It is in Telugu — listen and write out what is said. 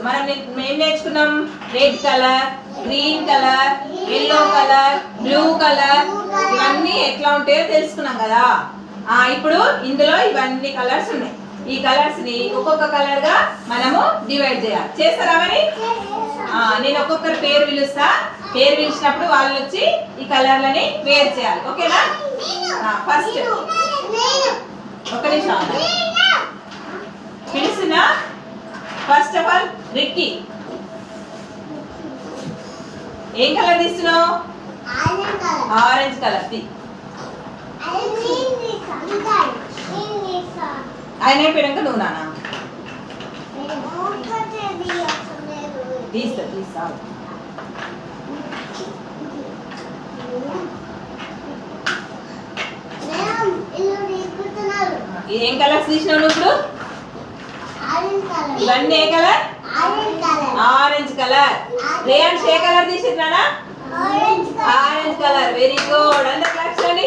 మనం ఏం నేర్చుకున్నాం? Red colour, green colour, yellow colour, blue colour, ఇవన్నీ ఎట్లా ఉంటాయో తెలుసుకున్నాం కదా. ఇప్పుడు ఇందులో ఇవన్నీ కలర్స్ ఉన్నాయి. ఈ కలర్స్ ని ఒక్కొక్క కలర్ గా మనము డివైడ్ చేయాలి. చేస్తారా మరి? నేను ఒక్కొక్కరి పేరు పిలుస్తా. పేరు పిలిచినప్పుడు వాళ్ళు వచ్చి ఈ కలర్లని వేర్ చేయాలి. ఓకేనా? ఫస్ట్ ఒక నిమిషం పిలుస్తున్నా. ఫస్ట్ ఆఫ్ ఆల్ రిక్కీ, ఏం కలర్ తీస్తున్నావు? ఆరెంజ్ కలర్ తీ. ఆయన అయిపోయాక నువ్వు నానా తీస్తా. ఏం కలర్స్ తీసినావు నువ్వు ఇప్పుడు? ఇవన్నీ ఏ కలర్? Orange colour. రేయాన్స్ ఏ కలర్ తీసినానా? Orange colour. Very good. అందరు క్లాప్స్ చేయండి.